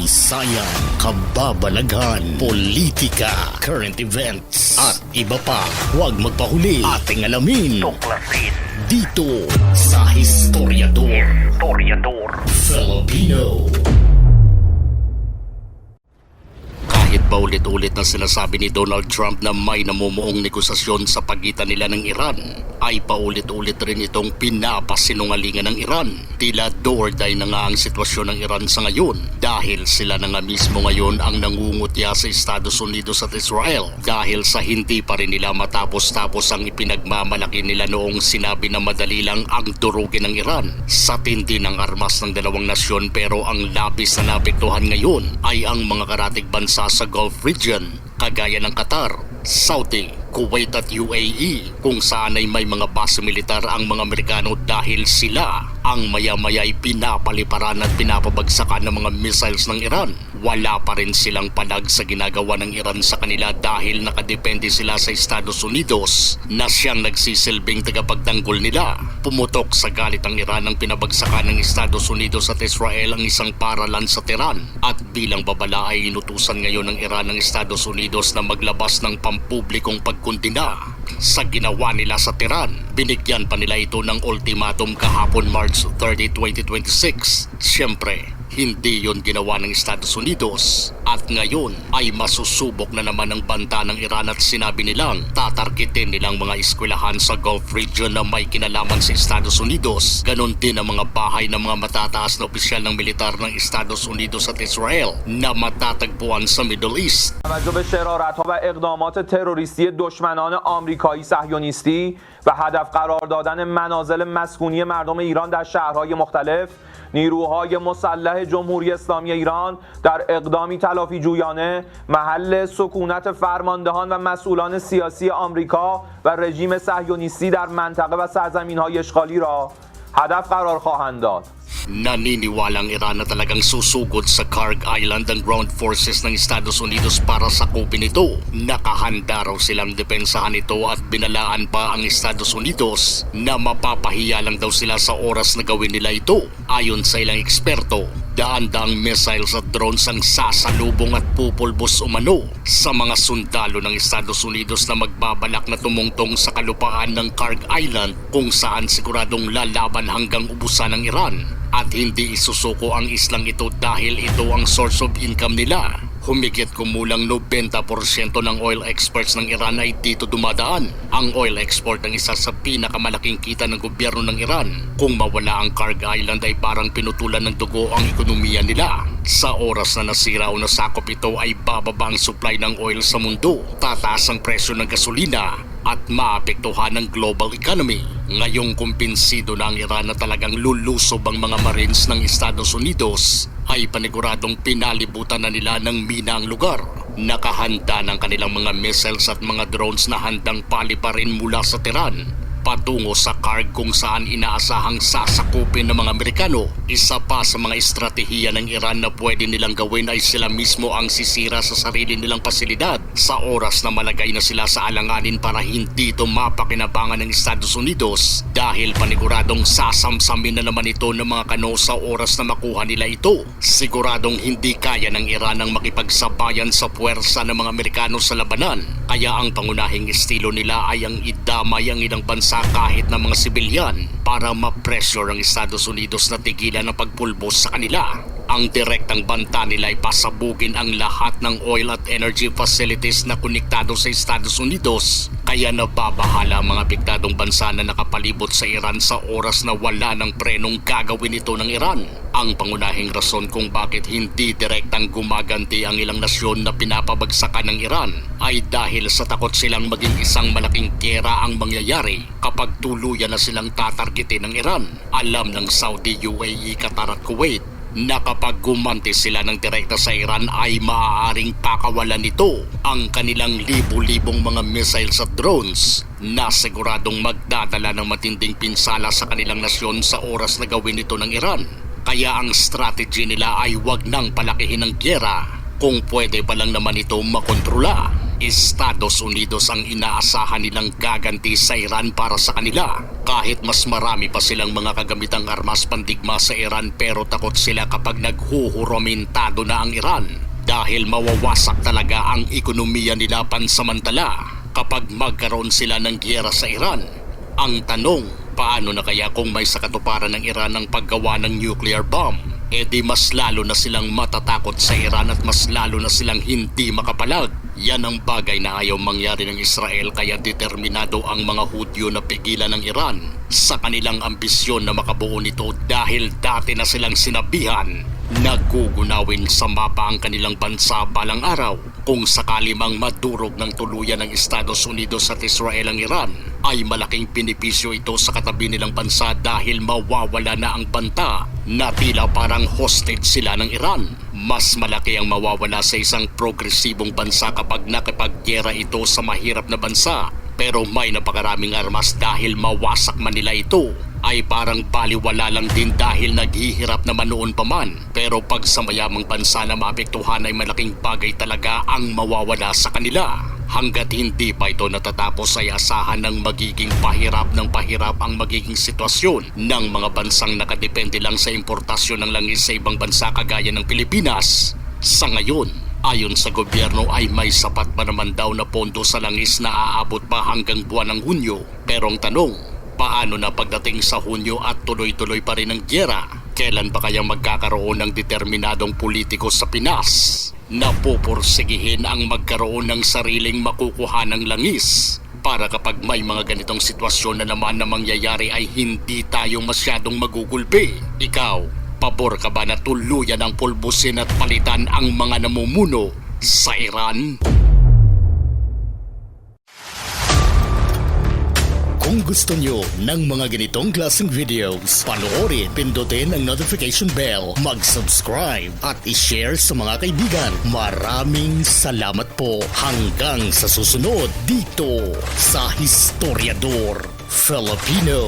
kasaysayan, kababalaghan, politika, current events, at iba pa. Huwag magpahuli, ating alamin. Tuklasin dito sa Historiador Filipino. Kahit paulit-ulit na sinasabi ni Donald Trump na may namumuong negosasyon sa pagitan nila ng Iran, ay paulit-ulit rin itong pinapasinungalingan ng Iran. Tila do or die na nga ang sitwasyon ng Iran sa ngayon dahil sila na nga mismo ngayon ang nangungutya sa Estados Unidos at Israel dahil sa hindi pa rin nila matapos-tapos ang ipinagmamalaki nila noong sinabi na madali lang ang durugin ng Iran sa tindi ng armas ng dalawang nasyon, pero ang labis na naapektuhan ngayon ay ang mga karatig bansa sa Gulf region kagaya ng Qatar, Saudi, Kuwait at UAE kung saan ay may mga base militar ang mga Amerikano dahil sila ang maya-maya ay pinapaliparan at pinapabagsakan ng mga missiles ng Iran. Wala pa rin silang palag sa ginagawa ng Iran sa kanila dahil nakadepende sila sa Estados Unidos na siyang nagsisilbing tagapagtanggol nila. Pumutok sa galit ang Iran ang pinabagsakan ng Estados Unidos at Israel ang isang paralan sa Tehran at bilang babala ay inutusan ngayon ng Iran ng Estados Unidos na maglabas ng pampublikong pagkundina sa ginawa nila sa Tehran. Binigyan pa nila ito ng ultimatum kahapon March 30, 2026. Siyempre, hindi yon ginawa ng Estados Unidos at ngayon ay masusubok na naman ng banta ng Iran at sinabi nilang tatargetin nilang mga eskwelahan sa Gulf region na may kinalaman sa Estados Unidos. Ganon din ang mga bahay ng mga matataas na opisyal ng militar ng Estados Unidos at Israel na matatagpuan sa Middle East. توجه به شرارت‌ها و اقدامات تروریستی دشمنان آمریکایی صهیونیستی و هدف قرار دادن منازل مسکونی مردم ایران در شهرهای مختلف، نیروهای مسلح جمهوری اسلامی ایران در اقدامی تلافی جویانه محل سکونت فرماندهان و مسئولان سیاسی آمریکا و رژیم صهیونیستی در منطقه و سرزمین‌های اشغالی را هدف قرار خواهند داد. Naniniwalang Iran na talagang susugod sa Kharg Island ang ground forces ng Estados Unidos para sakupin ito. Nakahanda raw silang depensahan ito at binalaan pa ang Estados Unidos na mapapahiya lang daw sila sa oras na gawin nila ito. Ayon sa ilang eksperto, daan-daang missiles at drones ang sasalubong at pupulbos umano sa mga sundalo ng Estados Unidos na magbabalak na tumungtong sa kalupaan ng Kharg Island kung saan siguradong lalaban hanggang ubusan ng Iran. At hindi isusuko ang islang ito dahil ito ang source of income nila. Humigit kumulang 90% ng oil exports ng Iran ay dito dumadaan. Ang oil export ang isa sa pinakamalaking kita ng gobyerno ng Iran. Kung mawala ang Kharg Island ay parang pinutulan ng dugo ang ekonomiya nila. Sa oras na nasira o nasakop ito ay bababa ang supply ng oil sa mundo, tataas ang presyo ng gasolina at maapektuhan ng global economy. Ngayong kumpinsido na ang Iran na talagang lulusob ang mga Marines ng Estados Unidos, ay paniguradong pinalibutan na nila ng mina ang lugar. Nakahanda ng kanilang mga missiles at mga drones na handang paliparin mula sa Tehran patungo sa Kharg kung saan inaasahang sasakupin ng mga Amerikano. Isa pa sa mga estratehiya ng Iran na pwede nilang gawin ay sila mismo ang sisira sa sarili nilang pasilidad sa oras na malagay na sila sa alanganin para hindi ito mapakinabangan ng Estados Unidos dahil paniguradong sasamsamin na naman ito ng mga kano sa oras na makuha nila ito. Siguradong hindi kaya ng Iran ang makipagsabayan sa puwersa ng mga Amerikano sa labanan, kaya ang pangunahing estilo nila ay ang idamay ang ilang bansa kahit na mga sibilyan para ma-pressure ang Estados Unidos na tigilan ang pagpulbos sa kanila. Ang direktang banta nila ay pasabugin ang lahat ng oil at energy facilities na konektado sa Estados Unidos, kaya nababahala ang mga apektadong bansa na nakapalibot sa Iran sa oras na wala ng prenong gagawin ito ng Iran. Ang pangunahing rason kung bakit hindi direktang gumaganti ang ilang nasyon na pinapabagsakan ng Iran ay dahil sa takot silang maging isang malaking giyera ang mangyayari kapag tuluyan na silang tatargetin ng Iran. Alam ng Saudi, UAE, Qatar at Kuwait na kapag gumanti sila ng direkta sa Iran ay maaaring pakawalan nito ang kanilang libu-libong mga missiles at drones na siguradong magdadala ng matinding pinsala sa kanilang nasyon sa oras na gawin ito ng Iran. Kaya ang strategy nila ay wag nang palakihin ng giyera kung pwede pa lang naman ito makontrola. Estados Unidos ang inaasahan nilang gaganti sa Iran para sa kanila. Kahit mas marami pa silang mga kagamitang armas pandigma sa Iran pero takot sila kapag naghuhuromintado na ang Iran dahil mawawasak talaga ang ekonomiya nila pansamantala kapag magkaroon sila ng giyera sa Iran. Ang tanong, paano na kaya kung may sakatuparan ng Iran ang paggawa ng nuclear bomb? E di mas lalo na silang matatakot sa Iran at mas lalo na silang hindi makapalag. Yan ang bagay na ayaw mangyari ng Israel kaya determinado ang mga Hudyo na pigilan ng Iran sa kanilang ambisyon na makabuo nito dahil dati na silang sinabihan na gugunawin sa mapa ang kanilang bansa balang araw. Kung sakali mang madurog ng tuluyan ng Estados Unidos at Israel ang Iran, ay malaking benepisyo ito sa katabi nilang bansa dahil mawawala na ang banta na tila parang hostage sila ng Iran. Mas malaki ang mawawala sa isang progresibong bansa kapag nakipaggera ito sa mahirap na bansa. Pero may napakaraming armas dahil mawasak man nila ito ay parang baliwala lang din dahil naghihirap naman noon pa man. Pero pag sa mayamang bansa na maapektuhan ay malaking bagay talaga ang mawawala sa kanila. Hanggat hindi pa ito natatapos ay asahan ng magiging pahirap ng pahirap ang magiging sitwasyon ng mga bansang nakadepende lang sa importasyon ng langis sa ibang bansa kagaya ng Pilipinas. Sa ngayon, ayon sa gobyerno ay may sapat pa naman daw na pondo sa langis na aabot pa hanggang buwan ng Hunyo. Pero ang tanong, paano na pagdating sa Hunyo at tuloy-tuloy pa rin ang giyera? Kailan pa kayang magkakaroon ng determinadong politiko sa Pinas na pupursigihin ang magkaroon ng sariling makukuha ng langis para kapag may mga ganitong sitwasyon na naman na mangyayari ay hindi tayo masyadong magugulpi? Ikaw, pabor ka ba na tuluyan ang pulbusin at palitan ang mga namumuno sa Iran? Kung gusto nyo ng mga ganitong klaseng videos, panoorin, pindutin ang notification bell, mag-subscribe at i-share sa mga kaibigan. Maraming salamat po hanggang sa susunod dito sa Historiador Filipino.